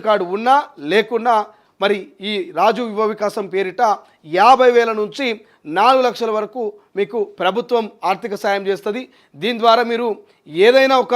Card ఉన్నా లేకున్నా మరి ఈ రాజు యువ వికాసం పేరిట 50,000 నుంచి 4 లక్షల వరకు మీకు ప్రభుత్వం ఆర్థిక సాయం చేస్తుంది. దీని ద్వారా మీరు ఏదైనా ఒక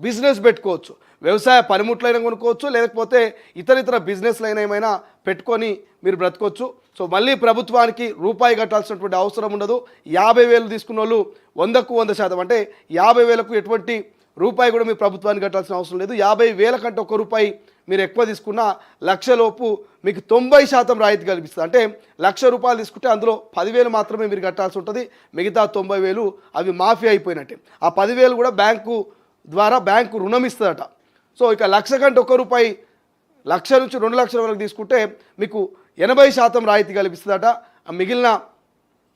బిజినెస్ పెట్టుకోవచ్చు. వ్యవసాయ పనిముట్లైనా కొనుక్కోవచ్చు, లేకపోతే ఇతర బిజినెస్లైనా ఏమైనా పెట్టుకొని మీరు బ్రతకొచ్చు. సో మళ్ళీ ప్రభుత్వానికి రూపాయి కట్టాల్సినటువంటి అవసరం ఉండదు. 50,000 తీసుకున్న వాళ్ళు 100కు 100% అంటే 50,000కు ఎటువంటి రూపాయి కూడా మీ ప్రభుత్వానికి కట్టాల్సిన అవసరం లేదు. 50,000 కంటే ఒక్క రూపాయి మీరు ఎక్కువ తీసుకున్న లక్షలోపు మీకు 90% రాయితీ కల్పిస్తుంది. అంటే ₹1,00,000 తీసుకుంటే అందులో 10,000 మాత్రమే మీరు కట్టాల్సి ఉంటుంది. మిగతా 90,000 అవి మాఫీ అయిపోయినట్టే. ఆ 10,000 కూడా బ్యాంకు ద్వారా బ్యాంకు రుణం ఇస్తుందట. సో ఇక 1,00,000 కంటే ఒక్క రూపాయి 1,00,000 నుంచి 2 లక్షల వరకు తీసుకుంటే మీకు 80% రాయితీ కల్పిస్తుందట. ఆ మిగిలిన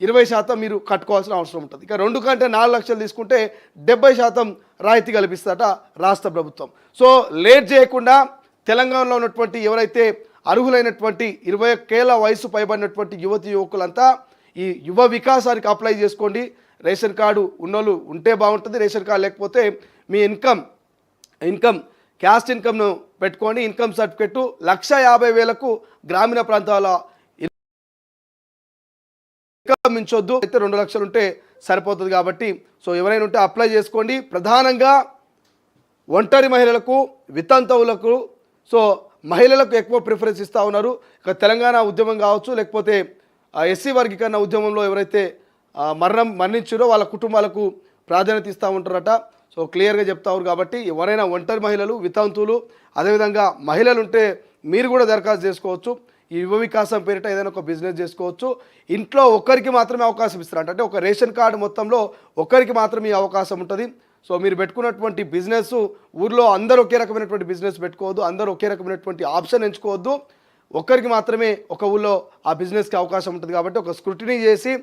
20% మీరు కట్టుకోవాల్సిన అవసరం ఉంటుంది. ఇక 2 కంటే 4 లక్షలు తీసుకుంటే 70% రాయితీ కల్పిస్తుందట రాష్ట్ర ప్రభుత్వం. సో లేట్ చేయకుండా తెలంగాణలో ఉన్నటువంటి ఎవరైతే అర్హులైనటువంటి 21 ఏళ్ల వయసు పైబడినటువంటి యువతి యువకులంతా ఈ యువ వికాసానికి అప్లై చేసుకోండి. రేషన్ కార్డు ఉన్నోళ్ళు ఉంటే బాగుంటుంది. రేషన్ కార్డు లేకపోతే మీ ఇన్కమ్ క్యాస్ట్ ఇన్కమ్ను పెట్టుకోండి. ఇన్కమ్ సర్టిఫికెట్ 1,50,000కు గ్రామీణ ప్రాంతాల ఇన్కమ్ మించొద్దు. అయితే 2 లక్షలు ఉంటే సరిపోతుంది. కాబట్టి సో ఎవరైనా ఉంటే అప్లై చేసుకోండి. ప్రధానంగా ఒంటరి మహిళలకు, వితంతువులకు, సో మహిళలకు ఎక్కువ ప్రిఫరెన్స్ ఇస్తూ ఉన్నారు. ఇక తెలంగాణ ఉద్యమం కావచ్చు, లేకపోతే ఎస్సీ వర్గీకరణ ఉద్యమంలో ఎవరైతే మరణించారో వాళ్ళ కుటుంబాలకు ప్రాధాన్యత ఇస్తూ ఉంటారట. సో క్లియర్గా చెప్తారు. కాబట్టి ఎవరైనా ఒంటరి మహిళలు, వితంతువులు, అదేవిధంగా మహిళలు ఉంటే మీరు కూడా దరఖాస్తు చేసుకోవచ్చు. ఈ యువ వికాసం పేరిట ఏదైనా ఒక బిజినెస్ చేసుకోవచ్చు. ఇంట్లో ఒక్కరికి మాత్రమే అవకాశం ఇస్తారు. అంటే ఒక రేషన్ కార్డు మొత్తంలో ఒక్కరికి మాత్రమే అవకాశం ఉంటుంది. సో మీరు పెట్టుకున్నటువంటి బిజినెస్ ఊర్లో అందరూ ఒకే రకమైనటువంటి బిజినెస్ పెట్టుకోవద్దు, అందరూ ఒకే రకమైనటువంటి ఆప్షన్ ఎంచుకోవద్దు. ఒక్కరికి మాత్రమే ఒక ఊళ్ళో ఆ బిజినెస్కి అవకాశం ఉంటుంది. కాబట్టి ఒక స్క్రూటినీ చేసి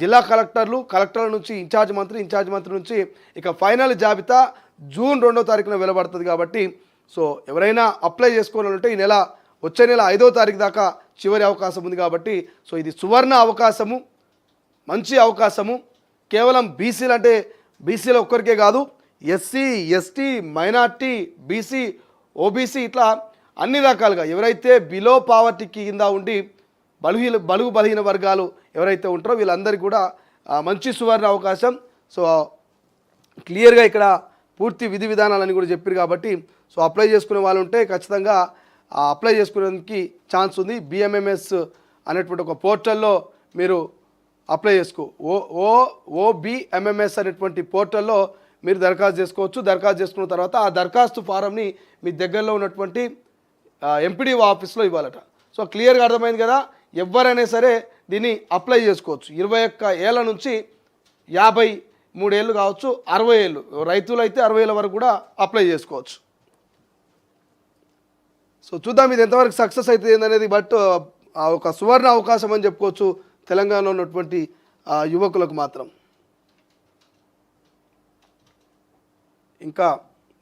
జిల్లా కలెక్టర్ల నుంచి ఇన్ఛార్జ్ మంత్రి నుంచి ఇక ఫైనల్ జాబితా జూన్ 2వ తారీఖున వెలువడుతుంది. కాబట్టి సో ఎవరైనా అప్లై చేసుకోవాలంటే ఈ వచ్చే నెల 5వ తారీఖు దాకా చివరి అవకాశం ఉంది. కాబట్టి సో ఇది సువర్ణ అవకాశము, మంచి అవకాశము. కేవలం బీసీలు అంటే బీసీలో ఒక్కరికే కాదు, SC, ST, minority, BC, OBC ఇట్లా అన్ని రకాలుగా ఎవరైతే బిలో పావర్టీ కింద ఉండి బలుగు బలహీన వర్గాలు ఎవరైతే ఉంటారో వీళ్ళందరికీ కూడా మంచి సువర్ణ అవకాశం. సో క్లియర్గా ఇక్కడ పూర్తి విధి విధానాలని కూడా చెప్పారు. కాబట్టి సో అప్లై చేసుకునే వాళ్ళు ఉంటే ఖచ్చితంగా అప్లై చేసుకునేందుకు ఛాన్స్ ఉంది. బిఎంఎంఎస్ అనేటువంటి ఒక పోర్టల్లో మీరు అప్లై ఓబిఎంఎంఎస్ అనేటువంటి పోర్టల్లో మీరు దరఖాస్తు చేసుకోవచ్చు. దరఖాస్తు చేసుకున్న తర్వాత ఆ దరఖాస్తు ఫారంని మీ దగ్గరలో ఉన్నటువంటి ఎంపీడీఓ ఆఫీస్లో ఇవ్వాలట. సో క్లియర్గా అర్థమైంది కదా. ఎవరైనా సరే దీన్ని అప్లై చేసుకోవచ్చు. 21 ఏళ్ళ నుంచి 53 ఏళ్ళు కావచ్చు, 60 ఏళ్ళు, రైతులు అయితే 60 ఏళ్ళ వరకు కూడా అప్లై చేసుకోవచ్చు. సో చూద్దాం ఇది ఎంతవరకు సక్సెస్ అవుతుంది ఏందనేది. బట్ ఒక సువర్ణ అవకాశం అని చెప్పుకోవచ్చు తెలంగాణలో ఉన్నటువంటి యువకులకు మాత్రం.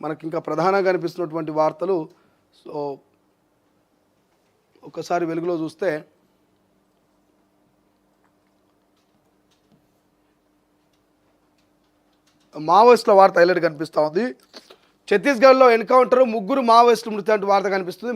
మనకి ప్రధానంగా కనిపిస్తున్నటువంటి వార్తలు సో ఒకసారి వెలుగులో చూస్తే మావోయిస్టుల వార్త హైలైట్ కనిపిస్తూ ఉంది. ఛత్తీస్గఢ్లో ఎన్కౌంటర్, 3 మావోయిస్టులు మృతి అంటూ వార్త కనిపిస్తుంది.